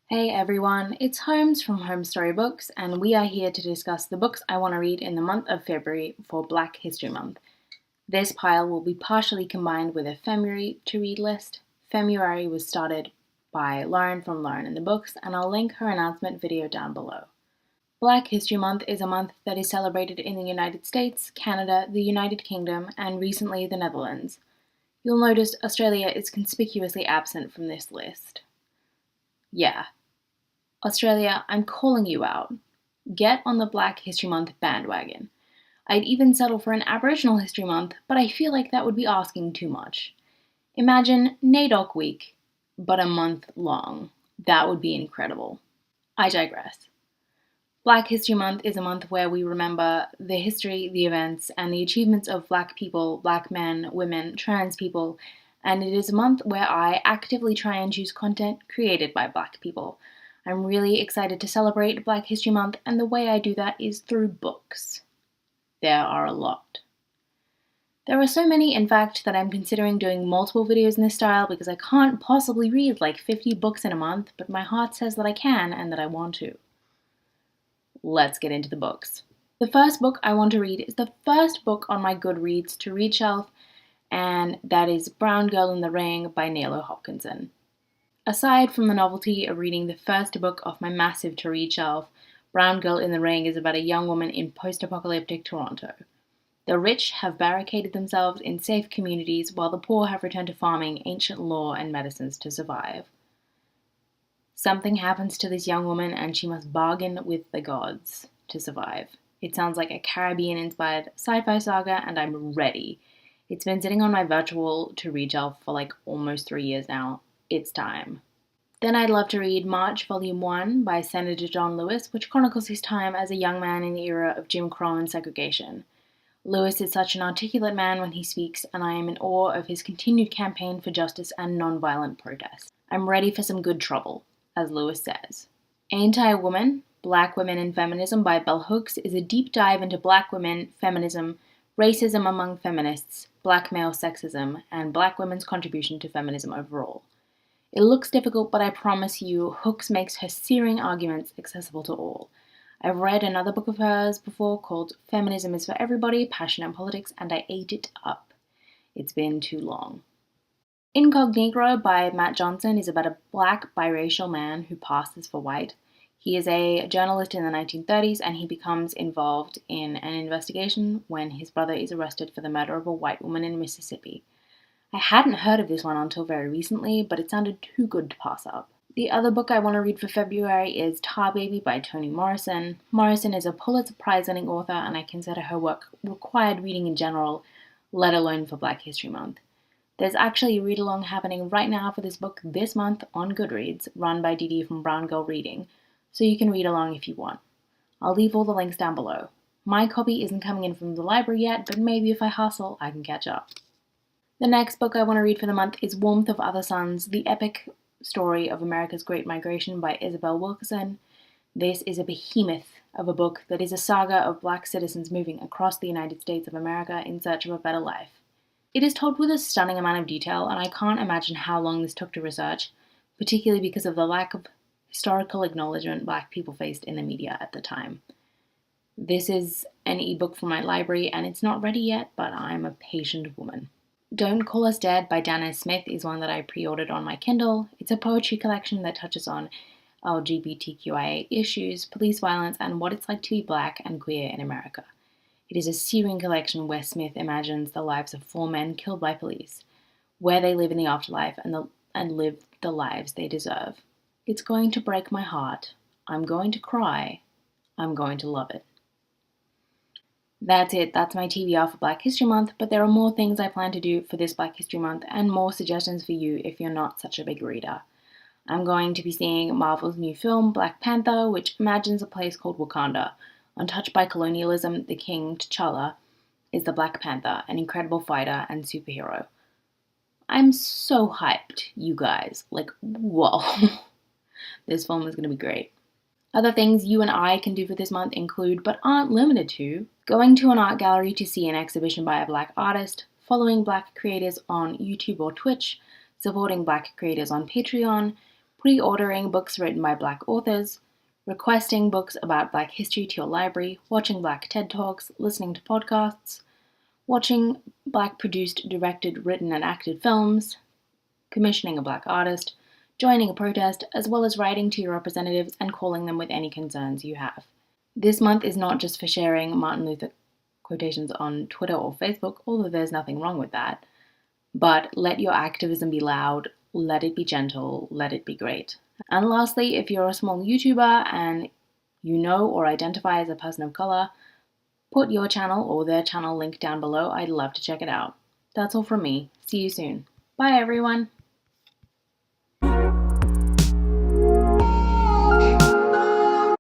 Hey everyone, it's Holmes from Homestorybooks, and we are here to discuss the books I want to read in the month of February for Black History Month. This pile will be partially combined with a Femmeuary to read list. Femmeuary was started by Lauren from Lauren in the Books, and I'll link her announcement video down below. Black History Month is a month that is celebrated in the United States, Canada, the United Kingdom, and recently the Netherlands. You'll notice Australia is conspicuously absent from this list. Yeah. Australia, I'm calling you out. Get on the Black History Month bandwagon. I'd even settle for an Aboriginal History Month, but I feel like that would be asking too much. Imagine NAIDOC Week, but a month long. That would be incredible. I digress. Black History Month is a month where we remember the history, the events, and the achievements of Black people, Black men, women, trans people, and it is a month where I actively try and choose content created by Black people. I'm really excited to celebrate Black History Month, and the way I do that is through books. There are a lot. There are so many, in fact, that I'm considering doing multiple videos in this style because I can't possibly read like 50 books in a month, but my heart says that I can and that I want to. Let's get into the books. The first book I want to read is the first book on my Goodreads to read shelf, and that is Brown Girl in the Ring by Nalo Hopkinson. Aside from the novelty of reading the first book off my massive to-read shelf, Brown Girl in the Ring is about a young woman in post-apocalyptic Toronto. The rich have barricaded themselves in safe communities while the poor have returned to farming, ancient law, and medicines to survive. Something happens to this young woman and she must bargain with the gods to survive. It sounds like a Caribbean-inspired sci-fi saga, and I'm ready. It's been sitting on my virtual to-read shelf for like almost 3 years now. It's time. Then I'd love to read March Volume 1 by Senator John Lewis, which chronicles his time as a young man in the era of Jim Crow and segregation. Lewis is such an articulate man when he speaks, and I am in awe of his continued campaign for justice and nonviolent protest. I'm ready for some good trouble, as Lewis says. Ain't I a Woman? Black Women and Feminism by Bell Hooks is a deep dive into Black women, feminism, racism among feminists, Black male sexism, and Black women's contribution to feminism overall. It looks difficult, but I promise you, Hooks makes her searing arguments accessible to all. I've read another book of hers before called Feminism is for Everybody, Passion and Politics, and I ate it up. It's been too long. Incognegro by Matt Johnson is about a Black biracial man who passes for white. He is a journalist in the 1930s, and he becomes involved in an investigation when his brother is arrested for the murder of a white woman in Mississippi. I hadn't heard of this one until very recently, but it sounded too good to pass up. The other book I want to read for February is Tar Baby by Toni Morrison. Morrison is a Pulitzer Prize-winning author, and I consider her work required reading in general, let alone for Black History Month. There's actually a read-along happening right now for this book this month on Goodreads, run by Didi from Brown Girl Reading, so you can read along if you want. I'll leave all the links down below. My copy isn't coming in from the library yet, but maybe if I hustle, I can catch up. The next book I want to read for the month is Warmth of Other Suns, the epic story of America's Great Migration by Isabel Wilkerson. This is a behemoth of a book that is a saga of Black citizens moving across the United States of America in search of a better life. It is told with a stunning amount of detail, and I can't imagine how long this took to research, particularly because of the lack of historical acknowledgement Black people faced in the media at the time. This is an ebook from my library, and it's not ready yet, but I'm a patient woman. Don't Call Us Dead by Donna Smith is one that I pre-ordered on my Kindle. It's a poetry collection that touches on LGBTQIA issues, police violence, and what it's like to be Black and queer in America. It is a searing collection where Smith imagines the lives of 4 men killed by police, where they live in the afterlife, and live the lives they deserve. It's going to break my heart. I'm going to cry. I'm going to love it. That's it. That's my TBR for Black History Month, but there are more things I plan to do for this Black History Month and more suggestions for you if you're not such a big reader. I'm going to be seeing Marvel's new film, Black Panther, which imagines a place called Wakanda. Untouched by colonialism, the King, T'Challa, is the Black Panther, an incredible fighter and superhero. I'm so hyped, you guys. Like, whoa. This film is going to be great. Other things you and I can do for this month include, but aren't limited to, going to an art gallery to see an exhibition by a Black artist, following Black creators on YouTube or Twitch, supporting Black creators on Patreon, pre-ordering books written by Black authors, requesting books about Black history to your library, watching Black TED Talks, listening to podcasts, watching Black produced, directed, written, and acted films, commissioning a Black artist, joining a protest, as well as writing to your representatives and calling them with any concerns you have. This month is not just for sharing Martin Luther quotations on Twitter or Facebook, although there's nothing wrong with that, but let your activism be loud, let it be gentle, let it be great. And lastly, if you're a small YouTuber and you know or identify as a person of color, put your channel or their channel link down below. I'd love to check it out. That's all from me. See you soon. Bye everyone!